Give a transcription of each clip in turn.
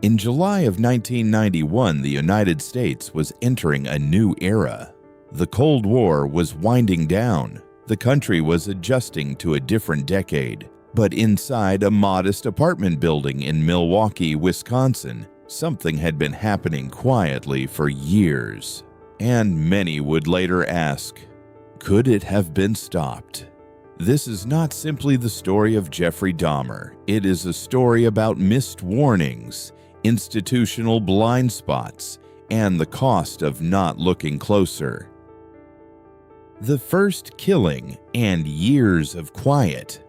In July of 1991, the United States was entering a new era. The Cold War was winding down. The country was adjusting to a different decade. But inside a modest apartment building in Milwaukee, Wisconsin, something had been happening quietly for years. And many would later ask, could it have been stopped? This is not simply the story of Jeffrey Dahmer. It is a story about missed warnings, institutional blind spots, and the cost of not looking closer. The first killing and years of quiet.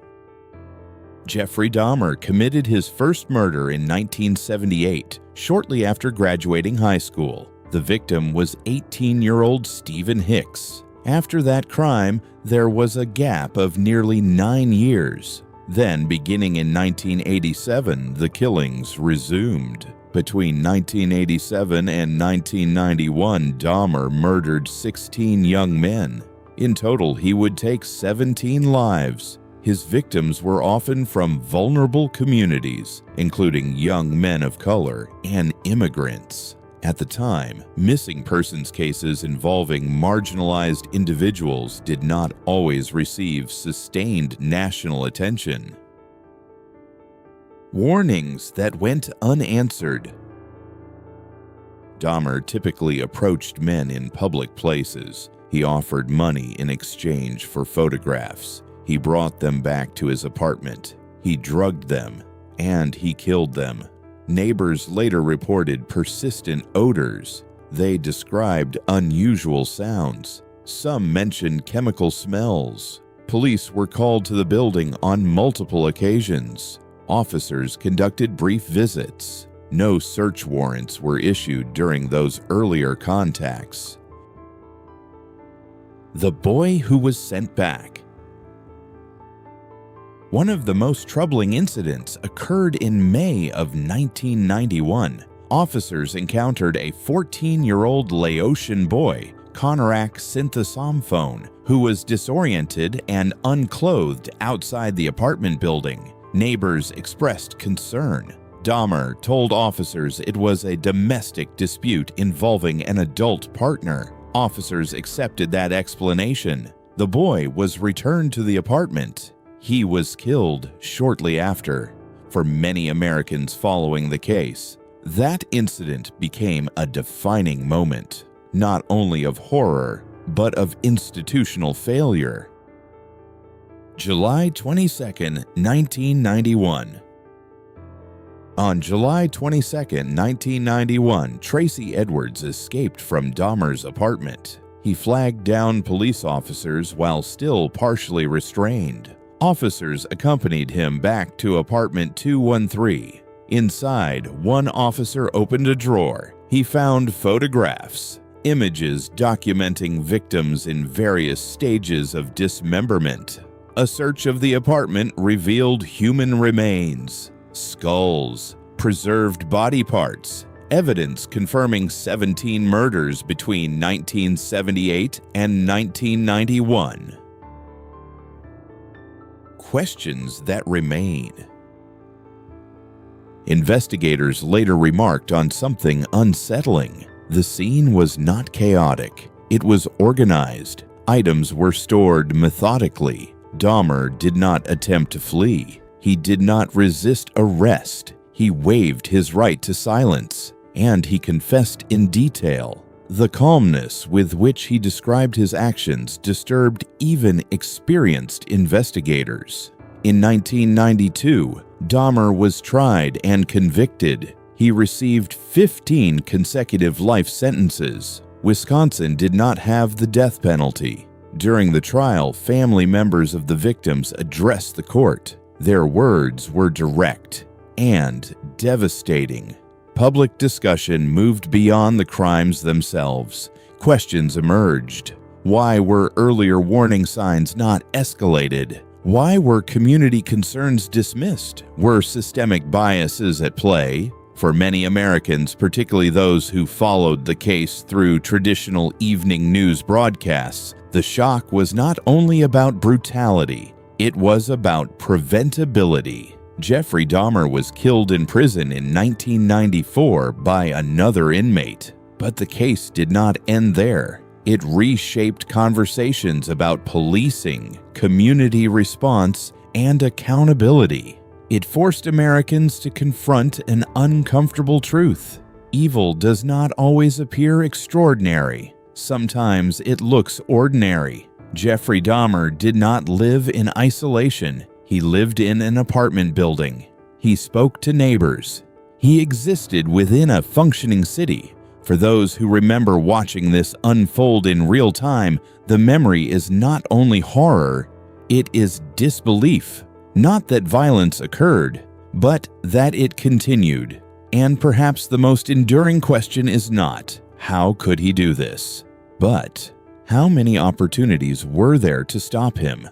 Jeffrey Dahmer committed his first murder in 1978, shortly after graduating high school. The victim was 18-year-old Stephen Hicks. After that crime, there was a gap of nearly 9 years. Then, beginning in 1987, the killings resumed. Between 1987 and 1991, Dahmer murdered 16 young men. In total, he would take 17 lives. His victims were often from vulnerable communities, including young men of color and immigrants. At the time, missing persons cases involving marginalized individuals did not always receive sustained national attention. Warnings that went unanswered. Dahmer typically approached men in public places. He offered money in exchange for photographs. He brought them back to his apartment. He drugged them, and he killed them. Neighbors later reported persistent odors. They described unusual sounds. Some mentioned chemical smells. Police were called to the building on multiple occasions. Officers conducted brief visits. No search warrants were issued during those earlier contacts. The boy who was sent back. One of the most troubling incidents occurred in May of 1991. Officers encountered a 14-year-old Laotian boy, Konarak Sinthasamphone, who was disoriented and unclothed outside the apartment building. Neighbors expressed concern. Dahmer told officers it was a domestic dispute involving an adult partner. Officers accepted that explanation. The boy was returned to the apartment. He was killed shortly after. For many Americans following the case, that incident became a defining moment, not only of horror, but of institutional failure. July 22, 1991. On July 22, 1991, Tracy Edwards escaped from Dahmer's apartment. He flagged down police officers while still partially restrained. Officers accompanied him back to apartment 213. Inside, one officer opened a drawer. He found photographs, images documenting victims in various stages of dismemberment. A search of the apartment revealed human remains, skulls, preserved body parts, evidence confirming 17 murders between 1978 and 1991. Questions that remain. Investigators later remarked on something unsettling. The scene was not chaotic. It was organized. Items were stored methodically. Dahmer did not attempt to flee. He did not resist arrest. He waived his right to silence, and he confessed in detail. The calmness with which he described his actions disturbed even experienced investigators. In 1992, Dahmer was tried and convicted. He received 15 consecutive life sentences. Wisconsin did not have the death penalty. During the trial, family members of the victims addressed the court. Their words were direct and devastating. Public discussion moved beyond the crimes themselves. Questions emerged. Why were earlier warning signs not escalated? Why were community concerns dismissed? Were systemic biases at play? For many Americans, particularly those who followed the case through traditional evening news broadcasts, the shock was not only about brutality, it was about preventability. Jeffrey Dahmer was killed in prison in 1994 by another inmate. But the case did not end there. It reshaped conversations about policing, community response, and accountability. It forced Americans to confront an uncomfortable truth. Evil does not always appear extraordinary. Sometimes it looks ordinary. Jeffrey Dahmer did not live in isolation. He lived in an apartment building. He spoke to neighbors. He existed within a functioning city. For those who remember watching this unfold in real time, the memory is not only horror, it is disbelief. Not that violence occurred, but that it continued. And perhaps the most enduring question is not, how could he do this? But, how many opportunities were there to stop him?